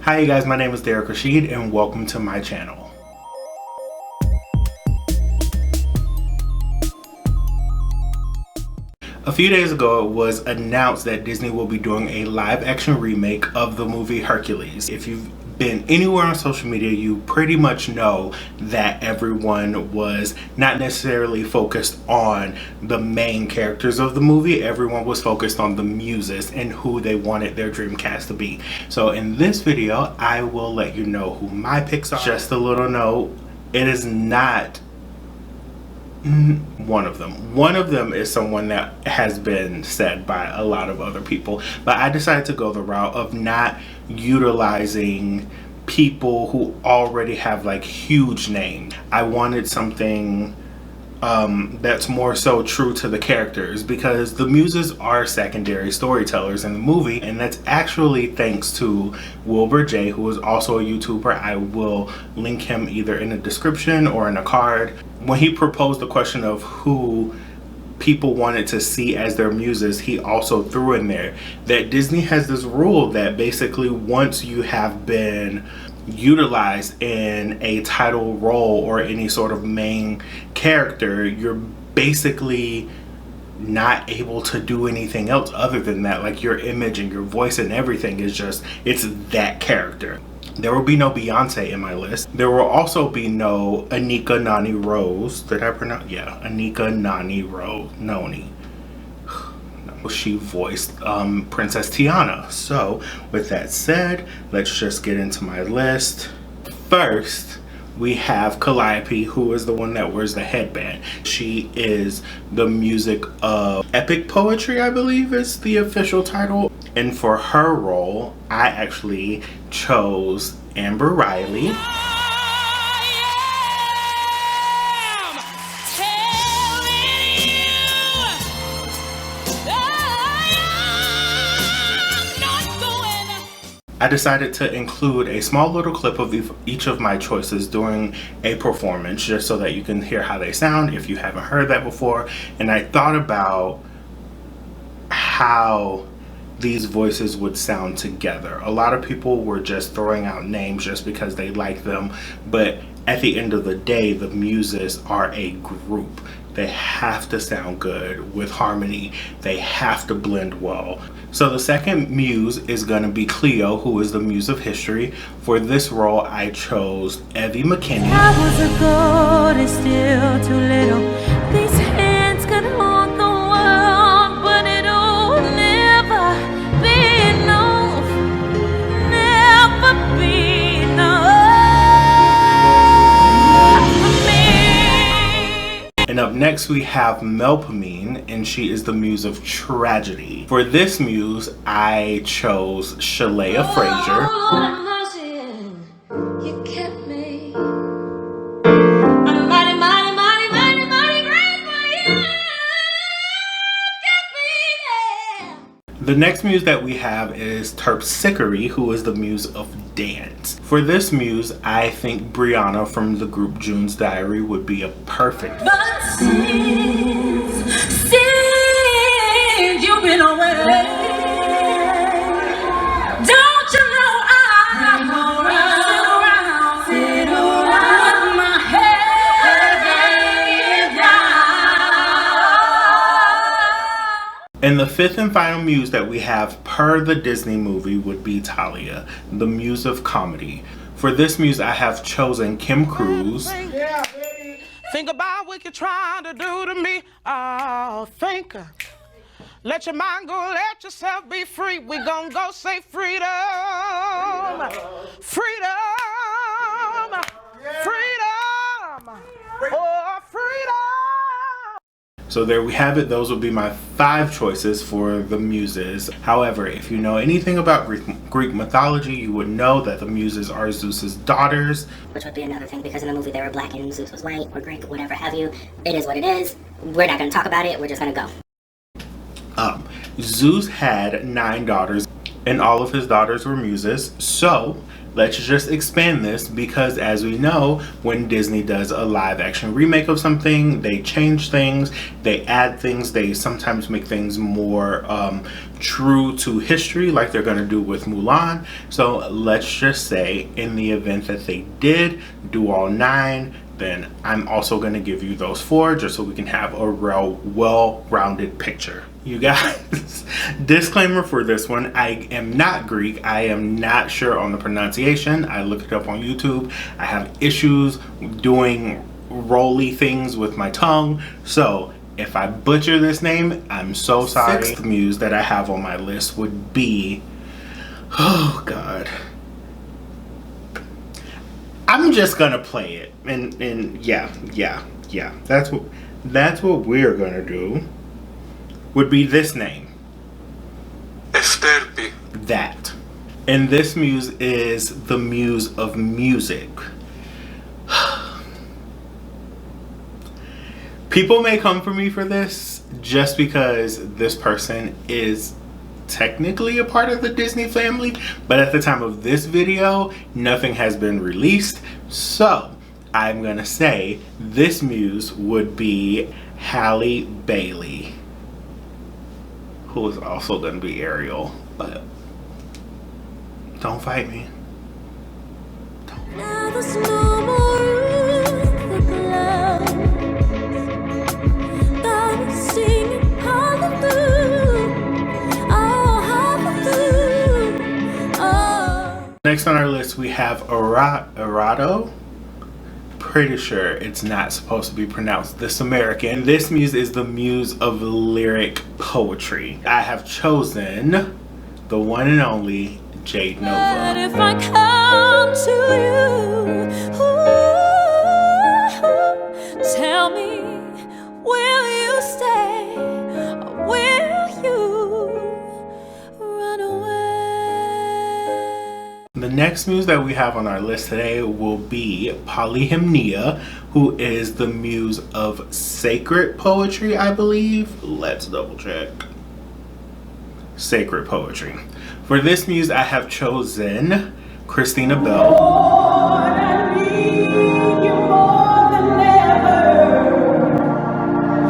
Hi you guys, my name is Derrick Rashid and welcome to my channel. A few days ago it was announced that Disney will be doing a live action remake of the movie Hercules. If you've been anywhere on social media, you pretty much know that everyone was not necessarily focused on the main characters of the movie. Everyone was focused on the muses and who they wanted their dream cast to be. So in this video, I will let you know who my picks are. Just a little note, it is not one of them. One of them is someone that has been said by a lot of other people, but I decided to go the route of not utilizing people who already have like huge names. I wanted something that's more so true to the characters, because the muses are secondary storytellers in the movie, and that's actually thanks to Wilbur J, who is also a YouTuber. I will link him either in the description or in a card. When he proposed the question of who people wanted to see as their muses, he also threw in there that Disney has this rule that basically once you have been utilized in a title role or any sort of main character, you're basically not able to do anything else other than that. Like your image and your voice and everything is just, it's that character. There will be no Beyonce in my list. There will also be no Anika Noni Rose. Did I pronounce? Yeah, Anika Noni Rose. Noni. She voiced Princess Tiana. So with that said, let's just get into my list. First, we have Calliope, who is the one that wears the headband. She is the music of epic poetry, I believe is the official title. And for her role, I actually chose Amber Riley. I decided to include a small little clip of each of my choices during a performance, just so that you can hear how they sound if you haven't heard that before. And I thought about how these voices would sound together. A lot of people were just throwing out names just because they like them, but at the end of the day, the muses are a group. They have to sound good with harmony. They have to blend well. So the second muse is going to be Clio, who is the muse of history. For this role, I chose Evvie McKinney. I was a gold, still too little. These hands could hold the world, but it'll never be enough. Never be enough for me. And up next we have Melpomene, and she is the muse of tragedy. For this muse, I chose Sheléa Frazier. You kept me. I'm mighty, mighty, mighty, mighty, mighty grateful. You kept me, yeah. The next muse that we have is Terpsichore, who is the muse of dance. For this muse, I think Brienna from the group June's Diary would be a perfect. But since you've been away, don't you know I'm gonna sit around with my head down. And the fifth and final muse that we have per the Disney movie would be Thalia, the muse of comedy. For this muse, I have chosen Kim Cruse. Yeah, baby. Think about what you're trying to do to me. Oh, think. Let your mind go, let yourself be free. We gonna go say freedom. Freedom. Freedom. Oh, freedom. So there we have it. Those would be my 5 choices for the muses. However, if you know anything about Greek mythology, you would know that the muses are Zeus's daughters. Which would be another thing, because in the movie they were black and Zeus was white or Greek, whatever have you. It is what it is. We're not going to talk about it. We're just going to go. Zeus had 9 daughters, and all of his daughters were muses. So let's just expand this, because as we know, when Disney does a live action remake of something, they change things, they add things, they sometimes make things more true to history, like they're going to do with Mulan. So let's just say, in the event that they did do all 9, then I'm also going to give you those 4, just so we can have a real well-rounded picture. You guys, disclaimer for this one, I am not Greek. I am not sure on the pronunciation. I looked it up on YouTube. I have issues doing roly things with my tongue. So if I butcher this name, I'm so sorry. 6th muse that I have on my list would be, oh God. I'm just gonna play it. And yeah. That's what we're gonna do. Would be this name. Euterpe. That. And this muse is the muse of music. People may come for me for this just because this person is technically a part of the Disney family, but at the time of this video, nothing has been released. So I'm gonna say this muse would be Halle Bailey, who is also going to be Ariel, but don't fight me. Now there's no more room for clouds. God is singing hallelujah, oh hallelujah, oh. Next on our list we have Erato. Pretty sure it's not supposed to be pronounced this American. This muse is the muse of lyric poetry. I have chosen the one and only Jade Novah. But if I come to you, tell me, will you stay or will you run away? The next muse that we have on our list today will be Polyhymnia, who is the muse of sacred poetry, I believe. Let's double check. Sacred poetry. For this muse, I have chosen Christina Bell. Lord, I need you more than ever.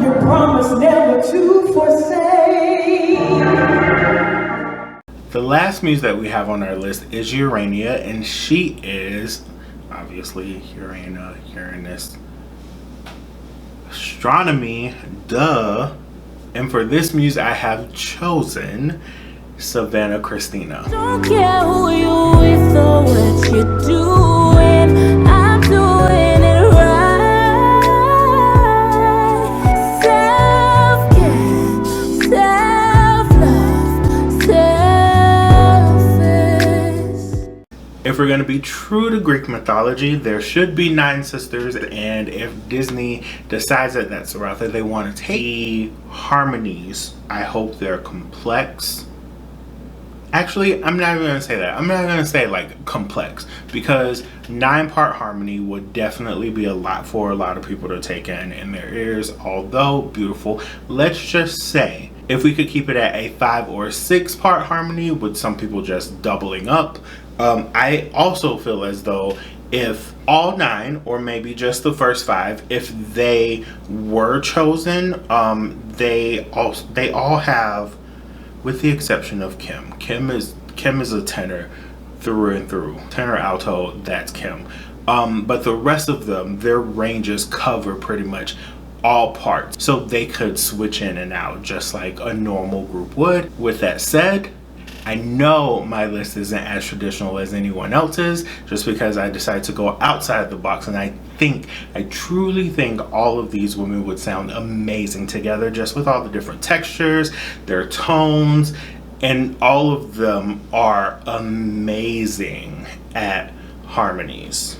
You promised never to forsake. The last muse that we have on our list is Urania, and she is obviously Uranus, astronomy, duh. And for this muse, I have chosen Savannah Cristina. Don't care who you with or what you're doing, I'm doing it right. Self-care, self-love, selfish. If we're going to be true to Greek mythology, there should be 9 sisters, and if Disney decides that that's the route that they want to take harmonies, I hope they're complex. Actually, I'm not even going to say that. I'm not going to say like complex, because 9-part harmony would definitely be a lot for a lot of people to take in their ears, although beautiful. Let's just say if we could keep it at a 5 or 6-part harmony, with some people just doubling up. I also feel as though if all 9, or maybe just the first 5, if they were chosen, they all have, with the exception of Kim. Kim is a tenor through and through. Tenor, alto, that's Kim. But the rest of them, their ranges cover pretty much all parts, so they could switch in and out just like a normal group would. With that said, I know my list isn't as traditional as anyone else's, just because I decided to go outside the box, and I truly think all of these women would sound amazing together, just with all the different textures, their tones, and all of them are amazing at harmonies.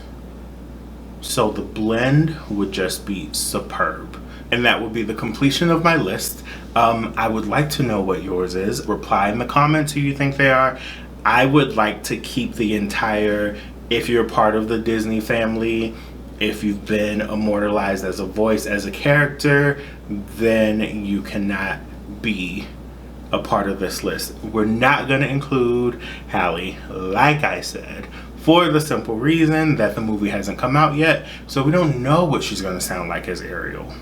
So the blend would just be superb. And that would be the completion of my list. I would like to know what yours is. Reply in the comments who you think they are. I would like to keep the entire, if you're part of the Disney family, if you've been immortalized as a voice, as a character, then you cannot be a part of this list. We're not going to include Halle, like I said, for the simple reason that the movie hasn't come out yet, so we don't know what she's going to sound like as Ariel.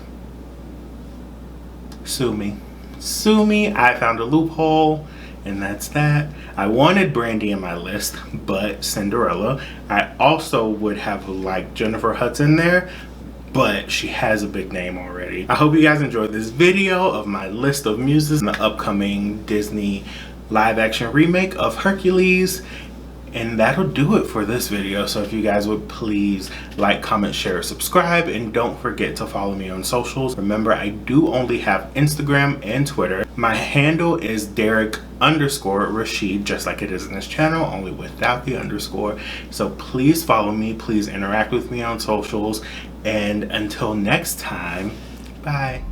Sue me. Sue me. I found a loophole, and that's that. I wanted Brandy in my list, but Cinderella. I also would have liked Jennifer Hudson there, but she has a big name already. I hope you guys enjoyed this video of my list of muses in the upcoming Disney live action remake of Hercules. And that'll do it for this video. So if you guys would please like, comment, share, subscribe, and don't forget to follow me on socials. Remember, I do only have Instagram and Twitter. My handle is Derrick_Rashid, just like it is in this channel, only without the underscore. So please follow me, please interact with me on socials, and until next time, bye.